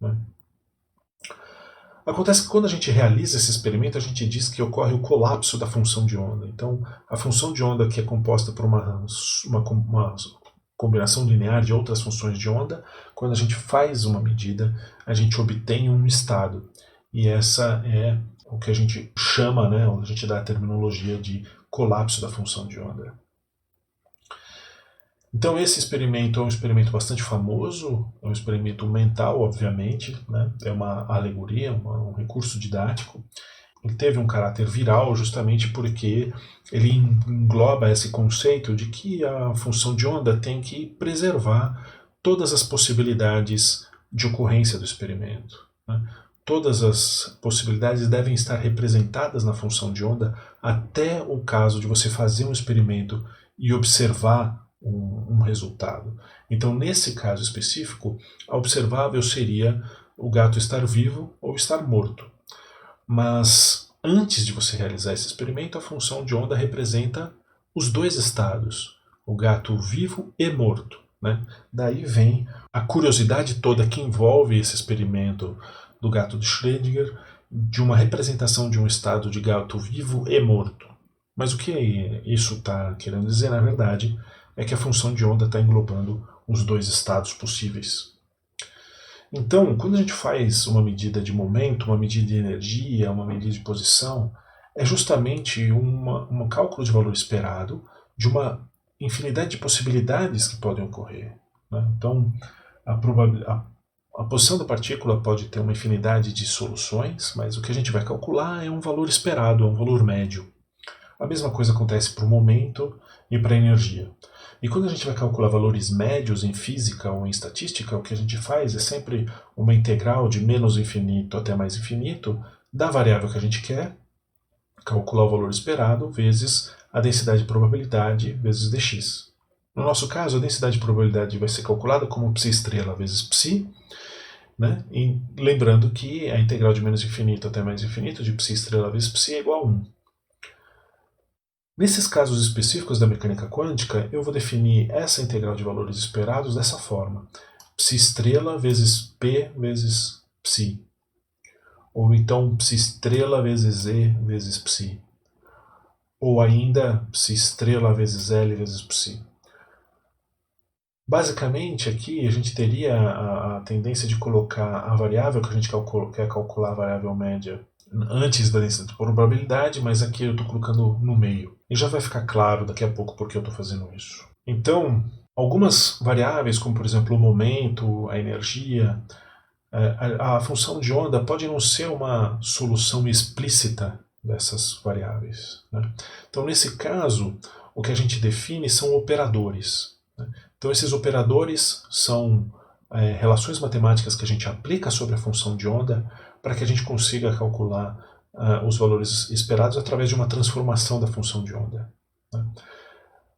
Né? Acontece que quando a gente realiza esse experimento, a gente diz que ocorre o colapso da função de onda. Então, a função de onda que é composta por uma combinação linear de outras funções de onda, quando a gente faz uma medida, a gente obtém um estado. E essa é o que a gente chama, né, a gente dá a terminologia de colapso da função de onda. Então esse experimento é um experimento bastante famoso, é um experimento mental, obviamente, né? É uma alegoria, um recurso didático. Ele teve um caráter viral justamente porque ele engloba esse conceito de que a função de onda tem que preservar todas as possibilidades de ocorrência do experimento. Né? Todas as possibilidades devem estar representadas na função de onda até o caso de você fazer um experimento e observar um resultado. Então, nesse caso específico, a observável seria o gato estar vivo ou estar morto. Mas antes de você realizar esse experimento, a função de onda representa os dois estados, o gato vivo e morto, né? Daí vem a curiosidade toda que envolve esse experimento do gato de Schrödinger, de uma representação de um estado de gato vivo e morto. Mas o que isso está querendo dizer, na verdade, é que a função de onda está englobando os dois estados possíveis. Então, quando a gente faz uma medida de momento, uma medida de energia, uma medida de posição, é justamente um cálculo de valor esperado de uma infinidade de possibilidades que podem ocorrer, né? Então, a posição da partícula pode ter uma infinidade de soluções, mas o que a gente vai calcular é um valor esperado, é um valor médio. A mesma coisa acontece para o momento e para a energia. E quando a gente vai calcular valores médios em física ou em estatística, o que a gente faz é sempre uma integral de menos infinito até mais infinito da variável que a gente quer, calcular o valor esperado, vezes a densidade de probabilidade, vezes dx. No nosso caso, a densidade de probabilidade vai ser calculada como psi estrela vezes psi, né? E lembrando que a integral de menos infinito até mais infinito de psi estrela vezes psi é igual a 1. Nesses casos específicos da mecânica quântica, eu vou definir essa integral de valores esperados dessa forma: psi estrela vezes p vezes psi. Ou então psi estrela vezes e vezes psi. Ou ainda psi estrela vezes L vezes psi. Basicamente, aqui a gente teria a tendência de colocar a variável que a gente quer calcular, a variável média, antes da densidade de probabilidade, mas aqui eu estou colocando no meio. E já vai ficar claro daqui a pouco por que eu estou fazendo isso. Então, algumas variáveis, como por exemplo o momento, a energia, a função de onda pode não ser uma solução explícita dessas variáveis, né? Então, nesse caso, o que a gente define são operadores, né? Então, esses operadores são relações matemáticas que a gente aplica sobre a função de onda para que a gente consiga calcular os valores esperados através de uma transformação da função de onda, né?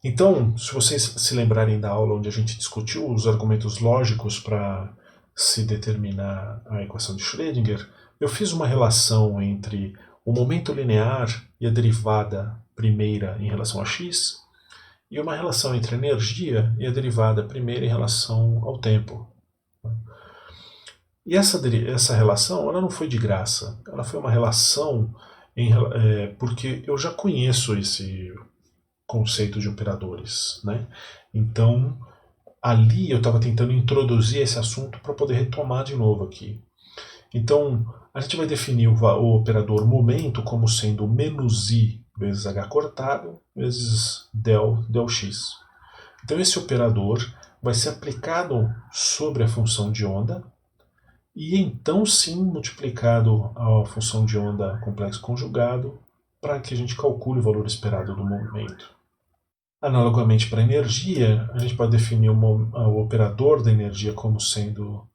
Então, se vocês se lembrarem da aula onde a gente discutiu os argumentos lógicos para se determinar a equação de Schrödinger, eu fiz uma relação entre o momento linear e a derivada primeira em relação a x, e uma relação entre a energia e a derivada primeira em relação ao tempo. E essa relação ela não foi de graça, ela foi uma relação porque eu já conheço esse conceito de operadores, né? Então, ali eu estava tentando introduzir esse assunto para poder retomar de novo aqui. Então, a gente vai definir o operador momento como sendo menos i vezes h cortado vezes del(x). Então, esse operador vai ser aplicado sobre a função de onda e então sim multiplicado a função de onda complexo conjugado para que a gente calcule o valor esperado do momento. Analogamente para a energia, a gente pode definir o operador da energia como sendo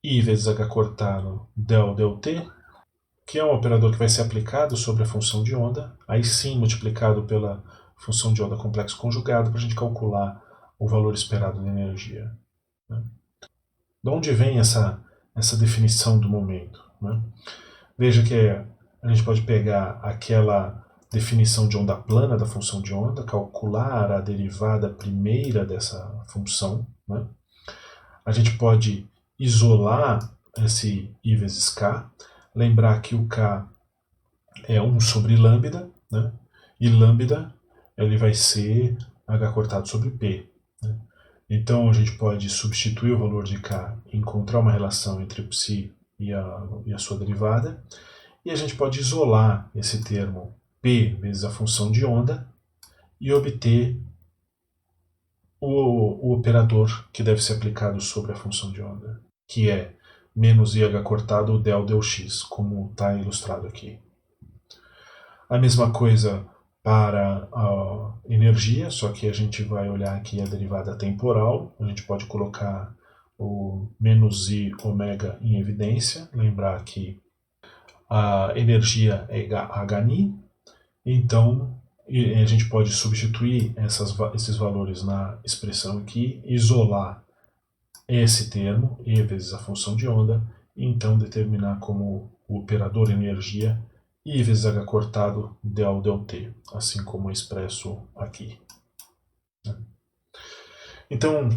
I vezes H cortado del(t), que é um operador que vai ser aplicado sobre a função de onda, aí sim multiplicado pela função de onda complexo conjugado para a gente calcular o valor esperado da energia, né? De onde vem essa definição do momento, né? Veja que a gente pode pegar aquela definição de onda plana da função de onda, calcular a derivada primeira dessa função, né? A gente pode isolar esse I vezes K, lembrar que o K é 1 sobre lambda, né? E lambda ele vai ser H cortado sobre P, né? Então a gente pode substituir o valor de K e encontrar uma relação entre psi e a sua derivada, e a gente pode isolar esse termo P vezes a função de onda e obter o operador que deve ser aplicado sobre a função de onda, que é menos IH cortado del(x), como está ilustrado aqui. A mesma coisa para a energia, só que a gente vai olhar aqui a derivada temporal. A gente pode colocar o menos I ômega em evidência, lembrar que a energia é HNI, então a gente pode substituir esses valores na expressão aqui, isolar esse termo, E vezes a função de onda, e então determinar como o operador energia I vezes H cortado del ΔT, assim como é expresso aqui. Então,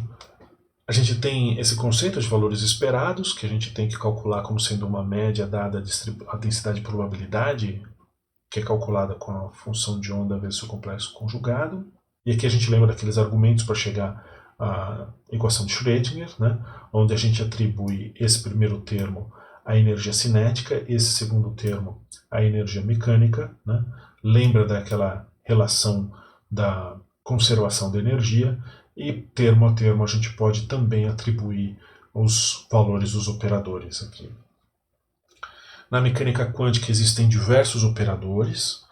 a gente tem esse conceito de valores esperados, que a gente tem que calcular como sendo uma média dada a densidade de probabilidade, que é calculada com a função de onda vezes o complexo conjugado. E aqui a gente lembra daqueles argumentos para chegar à equação de Schrödinger, né, onde a gente atribui esse primeiro termo à energia cinética, esse segundo termo à energia mecânica. Né, lembra daquela relação da conservação da energia, e termo a termo a gente pode também atribuir os valores dos operadores aqui. Na mecânica quântica existem diversos operadores.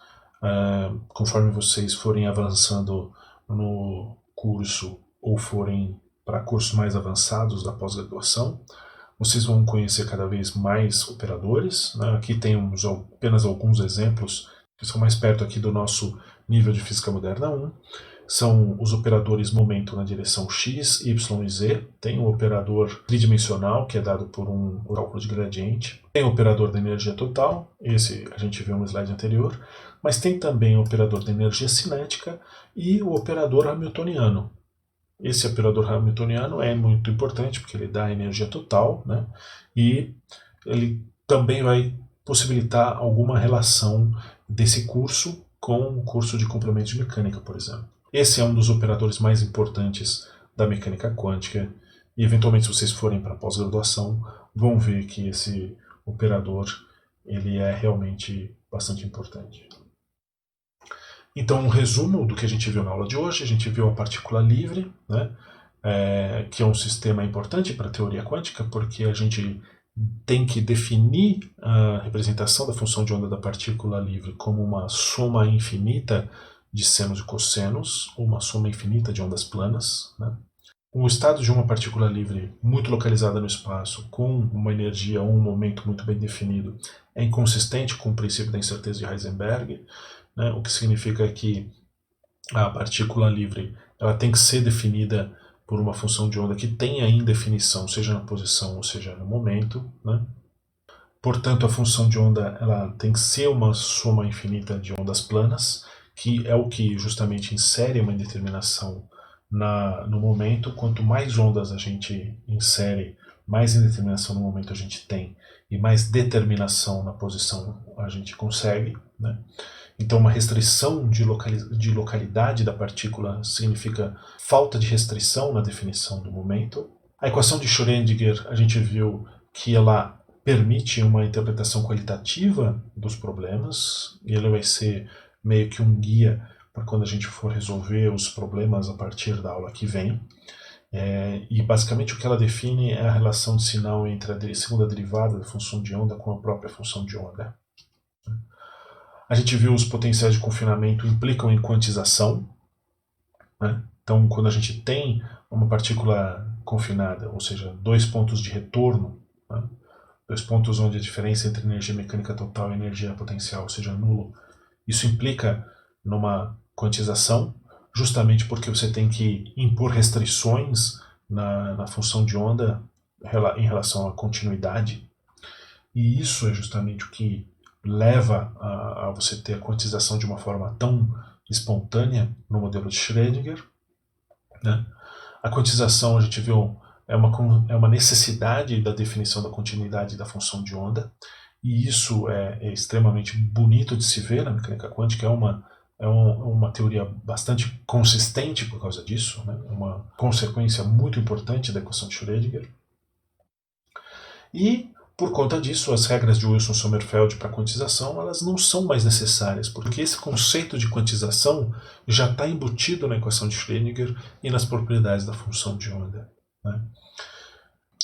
Conforme vocês forem avançando no curso ou forem para cursos mais avançados da pós-graduação, vocês vão conhecer cada vez mais operadores. Né? Aqui temos apenas alguns exemplos que são mais perto aqui do nosso nível de Física Moderna 1. São os operadores momento na direção x, y e z. Tem o operador tridimensional, que é dado por um cálculo de gradiente. Tem o operador da energia total, esse a gente viu no slide anterior. Mas tem também o operador da energia cinética e o operador hamiltoniano. Esse operador hamiltoniano é muito importante porque ele dá a energia total, né? E ele também vai possibilitar alguma relação desse curso com o curso de complemento de mecânica, por exemplo. Esse é um dos operadores mais importantes da mecânica quântica e, eventualmente, se vocês forem para a pós-graduação, vão ver que esse operador ele é realmente bastante importante. Então, um resumo do que a gente viu na aula de hoje: a gente viu a partícula livre, né, que é um sistema importante para a teoria quântica, porque a gente tem que definir a representação da função de onda da partícula livre como uma soma infinita de senos e cossenos, ou uma soma infinita de ondas planas. Né? O estado de uma partícula livre muito localizada no espaço, com uma energia ou um momento muito bem definido, é inconsistente com o princípio da incerteza de Heisenberg, né? O que significa que a partícula livre ela tem que ser definida por uma função de onda que tenha indefinição, seja na posição ou seja no momento. Né? Portanto, a função de onda ela tem que ser uma soma infinita de ondas planas, que é o que justamente insere uma indeterminação no momento. Quanto mais ondas a gente insere, mais indeterminação no momento a gente tem, e mais determinação na posição a gente consegue. Né? Então, uma restrição de localidade da partícula significa falta de restrição na definição do momento. A equação de Schrödinger, a gente viu que ela permite uma interpretação qualitativa dos problemas, e ela vai ser meio que um guia para quando a gente for resolver os problemas a partir da aula que vem. E basicamente o que ela define é a relação de sinal entre a segunda derivada da função de onda com a própria função de onda. A gente viu os potenciais de confinamento implicam em quantização. Né? Então, quando a gente tem uma partícula confinada, ou seja, dois pontos de retorno, né? Dois pontos onde a diferença entre energia mecânica total e energia potencial seja nulo, isso implica numa quantização, justamente porque você tem que impor restrições na função de onda em relação à continuidade. E isso é justamente o que leva a você ter a quantização de uma forma tão espontânea no modelo de Schrödinger. Né? A quantização, a gente viu, é uma necessidade da definição da continuidade da função de onda, e isso é extremamente bonito de se ver na mecânica quântica. É uma teoria bastante consistente por causa disso, né? Uma consequência muito importante da equação de Schrödinger. E, por conta disso, as regras de Wilson-Sommerfeld para quantização elas não são mais necessárias, porque esse conceito de quantização já está embutido na equação de Schrödinger e nas propriedades da função de onda. Né?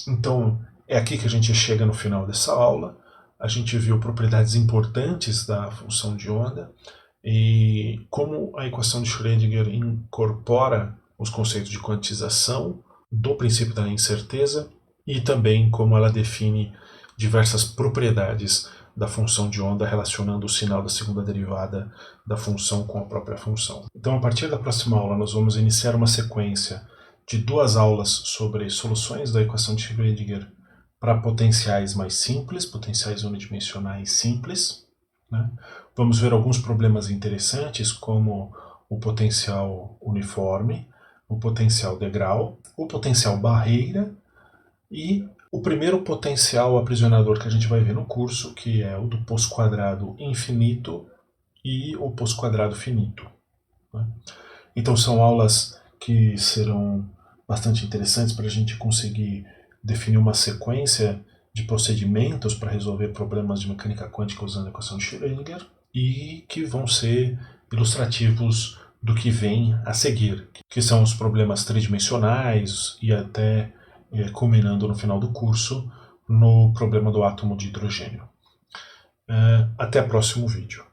Então, é aqui que a gente chega no final dessa aula. A gente viu propriedades importantes da função de onda e como a equação de Schrödinger incorpora os conceitos de quantização, do princípio da incerteza, e também como ela define diversas propriedades da função de onda relacionando o sinal da segunda derivada da função com a própria função. Então, a partir da próxima aula, nós vamos iniciar uma sequência de 2 aulas sobre soluções da equação de Schrödinger para potenciais mais simples, potenciais unidimensionais simples. né? Vamos ver alguns problemas interessantes, como o potencial uniforme, o potencial degrau, o potencial barreira e o primeiro potencial aprisionador que a gente vai ver no curso, que é o do pós-quadrado infinito e o pós-quadrado finito, né? Então são aulas que serão bastante interessantes para a gente conseguir definir uma sequência de procedimentos para resolver problemas de mecânica quântica usando a equação de Schrödinger e que vão ser ilustrativos do que vem a seguir, que são os problemas tridimensionais e até culminando no final do curso no problema do átomo de hidrogênio. Até o próximo vídeo.